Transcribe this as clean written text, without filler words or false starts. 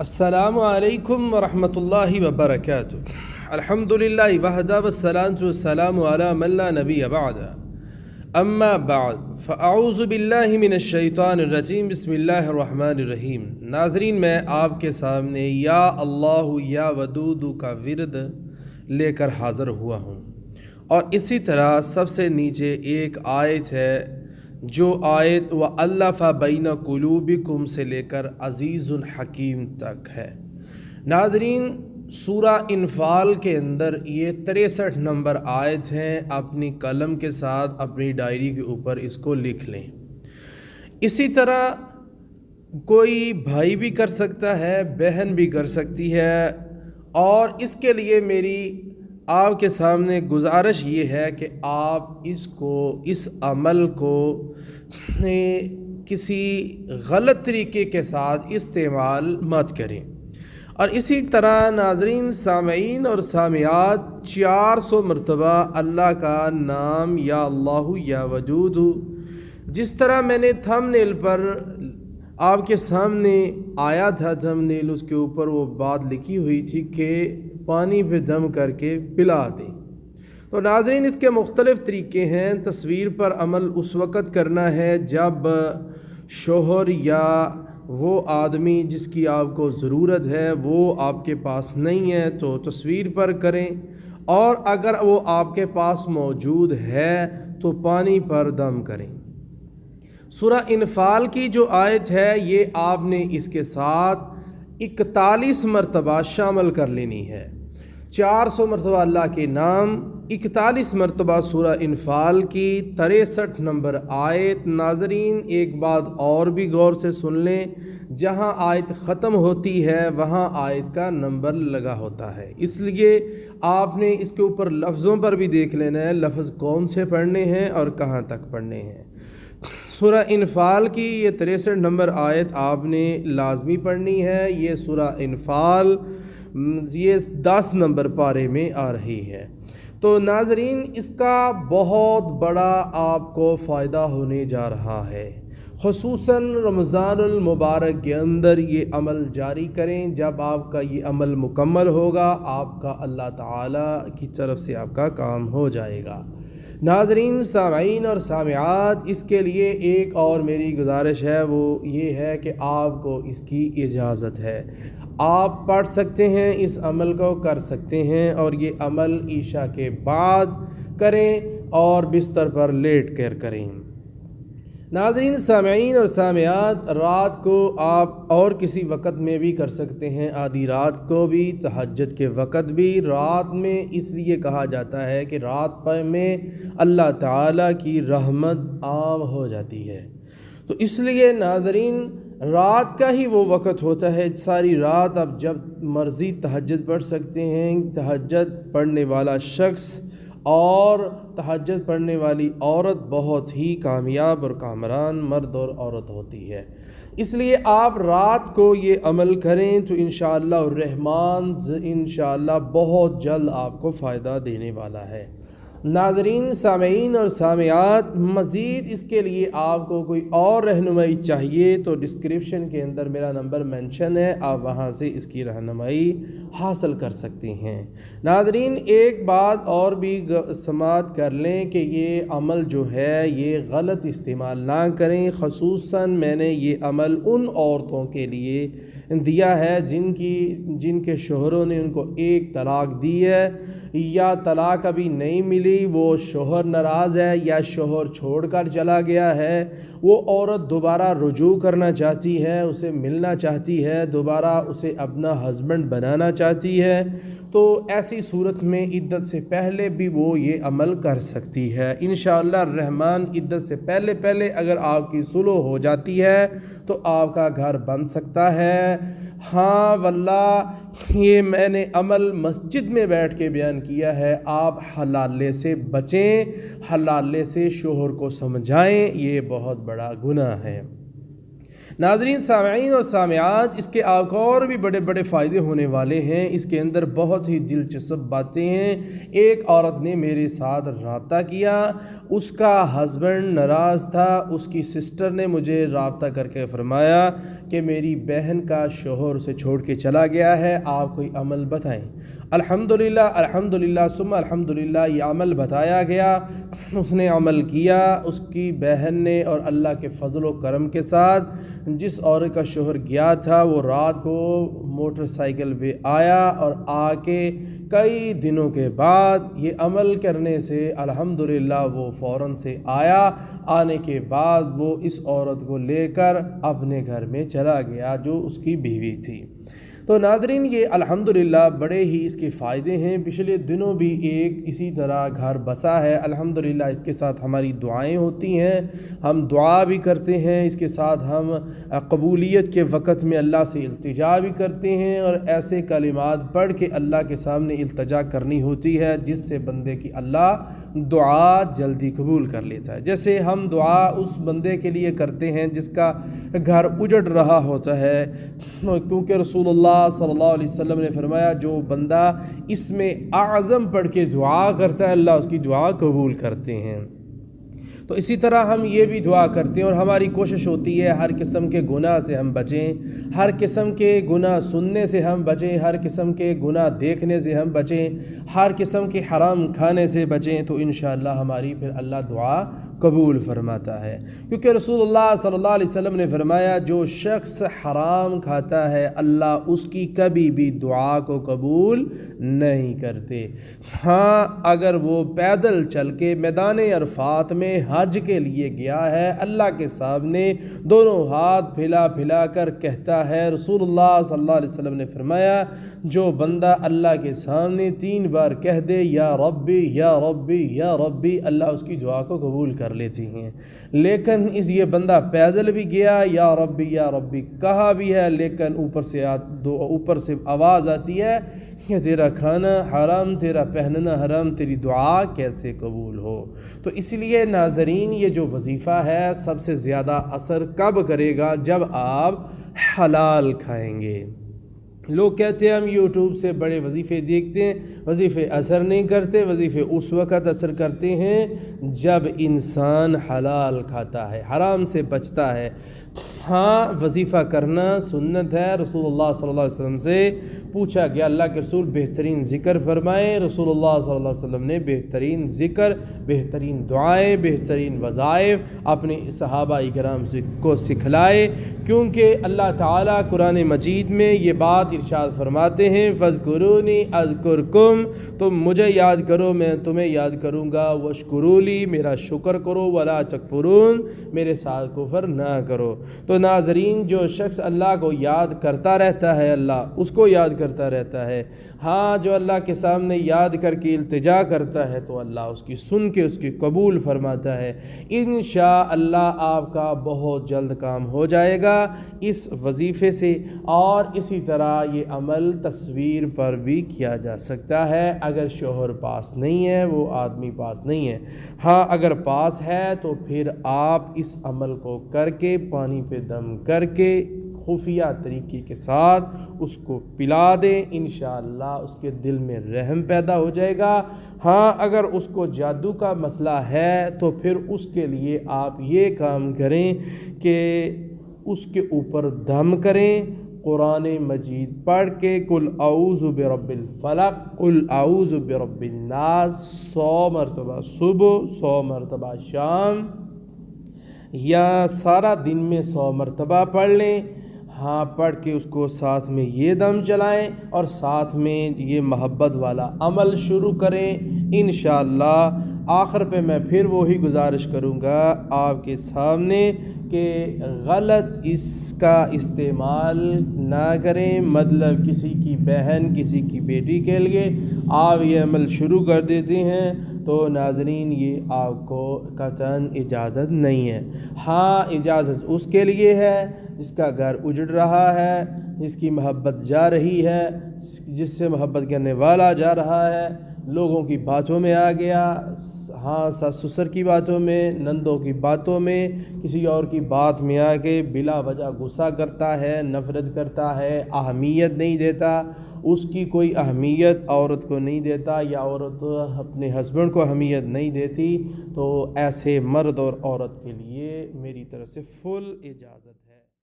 السلام علیکم ورحمۃ اللہ وبرکاتہ۔ الحمد للہ وحدہ والصلاۃ والسلام علی من لا نبی بعد، اما بعد فاعوذ باللہ من الشیطان الرجیم، بسم اللہ الرحمن الرحیم۔ ناظرین، میں آپ کے سامنے یا اللہ یا ودود کا ورد لے کر حاضر ہوا ہوں، اور اسی طرح سب سے نیچے ایک آیت ہے جو آیت وَأَلَّفَ بَيْنَ قُلُوبِكُمْ سے لے کر عزیز الحکیم تک ہے۔ ناظرین، سورہ انفال کے اندر یہ 63 نمبر آیت ہیں۔ اپنی قلم کے ساتھ اپنی ڈائری کے اوپر اس کو لکھ لیں۔ اسی طرح کوئی بھائی بھی کر سکتا ہے، بہن بھی کر سکتی ہے، اور اس کے لیے میری آپ کے سامنے گزارش یہ ہے کہ آپ اس عمل کو کسی غلط طریقے کے ساتھ استعمال مت کریں۔ اور اسی طرح ناظرین، سامعین اور سامعات، 400 مرتبہ اللہ کا نام یا اللہ یا ودود، جس طرح میں نے تھمبنیل پر آپ کے سامنے آیا تھا، تھمبنیل اس کے اوپر وہ بات لکھی ہوئی تھی کہ پانی پہ دم کر کے پلا دیں۔ تو ناظرین، اس کے مختلف طریقے ہیں۔ تصویر پر عمل اس وقت کرنا ہے جب شوہر یا وہ آدمی جس کی آپ کو ضرورت ہے وہ آپ کے پاس نہیں ہے تو تصویر پر کریں، اور اگر وہ آپ کے پاس موجود ہے تو پانی پر دم کریں۔ سورہ انفال کی جو آیت ہے یہ آپ نے اس کے ساتھ 41 مرتبہ شامل کر لینی ہے۔ 400 مرتبہ اللہ کے نام، 41 مرتبہ سورہ انفال کی 63 نمبر آیت۔ ناظرین، ایک بات اور بھی غور سے سن لیں، جہاں آیت ختم ہوتی ہے وہاں آیت کا نمبر لگا ہوتا ہے، اس لیے آپ نے اس کے اوپر لفظوں پر بھی دیکھ لینا ہے، لفظ کون سے پڑھنے ہیں اور کہاں تک پڑھنے ہیں۔ سورہ انفال کی یہ 63 نمبر آیت آپ نے لازمی پڑھنی ہے۔ یہ سورہ انفال یہ 10 نمبر پارے میں آ رہی ہے۔ تو ناظرین، اس کا بہت بڑا آپ کو فائدہ ہونے جا رہا ہے، خصوصاً رمضان المبارک کے اندر یہ عمل جاری کریں۔ جب آپ کا یہ عمل مکمل ہوگا، آپ کا اللہ تعالیٰ کی طرف سے آپ کا کام ہو جائے گا۔ ناظرین، سامعین اور سامعات، اس کے لیے ایک اور میری گزارش ہے، وہ یہ ہے کہ آپ کو اس کی اجازت ہے، آپ پڑھ سکتے ہیں، اس عمل کو کر سکتے ہیں، اور یہ عمل عشاء کے بعد کریں اور بستر پر لیٹ کر کریں۔ ناظرین، سامعین اور سامعات، رات کو آپ اور کسی وقت میں بھی کر سکتے ہیں، آدھی رات کو بھی، تہجد کے وقت بھی۔ رات میں اس لیے کہا جاتا ہے کہ رات میں اللہ تعالیٰ کی رحمت عام ہو جاتی ہے، تو اس لیے ناظرین رات کا ہی وہ وقت ہوتا ہے، ساری رات آپ جب مرضی تہجد پڑھ سکتے ہیں۔ تہجد پڑھنے والا شخص اور تہجد پڑھنے والی عورت بہت ہی کامیاب اور کامران مرد اور عورت ہوتی ہے، اس لیے آپ رات کو یہ عمل کریں تو انشاءاللہ الرحمن انشاءاللہ بہت جلد آپ کو فائدہ دینے والا ہے۔ ناظرین، سامعین اور سامعات، مزید اس کے لیے آپ کو کوئی اور رہنمائی چاہیے تو ڈسکرپشن کے اندر میرا نمبر مینشن ہے، آپ وہاں سے اس کی رہنمائی حاصل کر سکتے ہیں۔ ناظرین، ایک بات اور بھی سماعت کر لیں کہ یہ عمل جو ہے یہ غلط استعمال نہ کریں۔ خصوصاً میں نے یہ عمل ان عورتوں کے لیے دیا ہے جن کے شوہروں نے ان کو ایک طلاق دی ہے یا طلاق ابھی نہیں ملی، وہ شوہر ناراض ہے یا شوہر چھوڑ کر چلا گیا ہے، وہ عورت دوبارہ رجوع کرنا چاہتی ہے، اسے ملنا چاہتی ہے، دوبارہ اسے اپنا ہسبینڈ بنانا چاہتی ہے، تو ایسی صورت میں عدت سے پہلے بھی وہ یہ عمل کر سکتی ہے۔ انشاءاللہ الرحمن عدت سے پہلے اگر آپ کی صلح ہو جاتی ہے تو آپ کا گھر بن سکتا ہے۔ ہاں واللہ، یہ میں نے عمل مسجد میں بیٹھ کے بیان کیا ہے۔ آپ حلالے سے بچیں، حلالے سے شوہر کو سمجھائیں، یہ بہت بڑا گناہ ہے۔ ناظرین سامعین اور سامعات، اس کے آپ کو اور بھی بڑے بڑے فائدے ہونے والے ہیں۔ اس کے اندر بہت ہی دلچسپ باتیں ہیں۔ ایک عورت نے میرے ساتھ رابطہ کیا، اس کا ہسبینڈ ناراض تھا، اس کی سسٹر نے مجھے رابطہ کر کے فرمایا کہ میری بہن کا شوہر اسے چھوڑ کے چلا گیا ہے، آپ کوئی عمل بتائیں۔ الحمدللہ الحمدللہ ثم الحمدللہ، یہ عمل بتایا گیا، اس نے عمل کیا۔ اس کی بہن نے، اور اللہ کے فضل و کرم کے ساتھ جس عورت کا شوہر گیا تھا وہ رات کو موٹر سائیکل پہ آیا، اور آ کے کئی دنوں کے بعد یہ عمل کرنے سے الحمدللہ وہ فوراً سے آیا۔ آنے کے بعد وہ اس عورت کو لے کر اپنے گھر میں چلا گیا جو اس کی بیوی تھی۔ تو ناظرین، یہ الحمدللہ بڑے ہی اس کے فائدے ہیں۔ پچھلے دنوں بھی ایک اسی طرح گھر بسا ہے، الحمدللہ اس کے ساتھ ہماری دعائیں ہوتی ہیں، ہم دعا بھی کرتے ہیں، اس کے ساتھ ہم قبولیت کے وقت میں اللہ سے التجا بھی کرتے ہیں، اور ایسے کلمات پڑھ کے اللہ کے سامنے التجا کرنی ہوتی ہے جس سے بندے کی اللہ دعا جلدی قبول کر لیتا ہے۔ جیسے ہم دعا اس بندے کے لیے کرتے ہیں جس کا گھر اجڑ رہا ہوتا ہے، کیونکہ رسول اللہ صلی اللہ علیہ وسلم نے فرمایا جو بندہ اس میں اعظم پڑھ کے دعا کرتا ہے اللہ اس کی دعا قبول کرتے ہیں۔ تو اسی طرح ہم یہ بھی دعا کرتے ہیں، اور ہماری کوشش ہوتی ہے ہر قسم کے گناہ سے ہم بچیں، ہر قسم کے گناہ سننے سے ہم بچیں، ہر قسم کے گناہ دیکھنے سے ہم بچیں، ہر قسم کے حرام کھانے سے بچیں، تو انشاءاللہ ہماری پھر اللہ دعا قبول فرماتا ہے۔ کیونکہ رسول اللہ صلی اللہ علیہ وسلم نے فرمایا جو شخص حرام کھاتا ہے اللہ اس کی کبھی بھی دعا کو قبول نہیں کرتے۔ ہاں، اگر وہ پیدل چل کے میدان عرفات میں حج کے لیے گیا ہے، اللہ کے سامنے دونوں ہاتھ پھیلا پھیلا کر کہتا ہے، رسول اللہ صلی اللہ علیہ وسلم نے فرمایا جو بندہ اللہ کے سامنے 3 بار کہہ دے یا ربی یا ربی یا ربی، اللہ اس کی دعا کو قبول کر لیتی ہیں۔ لیکن یہ بندہ پیدل بھی گیا یا ربی کہا بھی ہے، لیکن اوپر سے آواز آتی ہے کہ تیرا کھانا حرام، تیرا پہننا حرام، تیری دعا کیسے قبول ہو؟ تو اس لیے ناظرین، یہ جو وظیفہ ہے سب سے زیادہ اثر کب کرے گا؟ جب آپ حلال کھائیں گے۔ لوگ کہتے ہیں ہم یوٹیوب سے بڑے وظیفے دیکھتے ہیں، وظیفے اثر نہیں کرتے، وظیفے اس وقت اثر کرتے ہیں جب انسان حلال کھاتا ہے، حرام سے بچتا ہے۔ ہاں، وظیفہ کرنا سنت ہے، رسول اللہ صلی اللہ علیہ وسلم سے پوچھا گیا اللہ کے رسول بہترین ذکر فرمائیں، رسول اللہ صلی اللہ علیہ وسلم نے بہترین ذکر، بہترین دعائیں، بہترین وظائف اپنے صحابہ کرام کو سکھلائے، کیونکہ اللہ تعالیٰ قرآن مجید میں یہ بات ارشاد فرماتے ہیں فَاذْكُرُونِي أَذْكُرْكُمْ، تم مجھے یاد کرو میں تمہیں یاد کروں گا، وَاشْكُرُوا لِي، میرا شکر کرو، وَلَا تَكْفُرُونَ، میرے ساتھ کفر نہ کرو۔ تو ناظرین، جو شخص اللہ کو یاد کرتا رہتا ہے اللہ اس کو یاد کرتا رہتا ہے۔ ہاں، جو اللہ کے سامنے یاد کر کے التجا کرتا ہے تو اللہ اس کی سن کے اس کی قبول فرماتا ہے۔ انشاءاللہ آپ کا بہت جلد کام ہو جائے گا اس وظیفے سے، اور اسی طرح یہ عمل تصویر پر بھی کیا جا سکتا ہے اگر شوہر پاس نہیں ہے، وہ آدمی پاس نہیں ہے۔ ہاں، اگر پاس ہے تو پھر آپ اس عمل کو کر کے پانی پہ دم کر کے خفیہ طریقے کے ساتھ اس کو پلا دیں، انشاءاللہ اس کے دل میں رحم پیدا ہو جائے گا۔ ہاں، اگر اس کو جادو کا مسئلہ ہے تو پھر اس کے لیے آپ یہ کام کریں کہ اس کے اوپر دم کریں، قرآن مجید پڑھ کے قل اعوذ برب الفلق، قل اعوذ برب الناس 100 مرتبہ صبح، 100 مرتبہ شام، یا سارا دن میں 100 مرتبہ پڑھ لیں۔ ہاں، پڑھ کے اس کو ساتھ میں یہ دم چلائیں اور ساتھ میں یہ محبت والا عمل شروع کریں انشاءاللہ۔ آخر پہ میں پھر وہی گزارش کروں گا آپ کے سامنے کہ غلط اس کا استعمال نہ کریں، مطلب کسی کی بہن، کسی کی بیٹی کے لیے آپ یہ عمل شروع کر دیتے ہیں تو ناظرین یہ آپ کو قطعاً اجازت نہیں ہے۔ ہاں، اجازت اس کے لیے ہے جس کا گھر اجڑ رہا ہے، جس کی محبت جا رہی ہے، جس سے محبت کرنے والا جا رہا ہے، لوگوں کی باتوں میں آ گیا، ہاں ساس سسر کی باتوں میں، نندوں کی باتوں میں، کسی اور کی بات میں آ کے بلا وجہ غصہ کرتا ہے، نفرت کرتا ہے، اہمیت نہیں دیتا، اس کی کوئی اہمیت عورت کو نہیں دیتا، یا عورت اپنے ہسبینڈ کو اہمیت نہیں دیتی، تو ایسے مرد اور عورت کے لیے میری طرف سے فل اجازت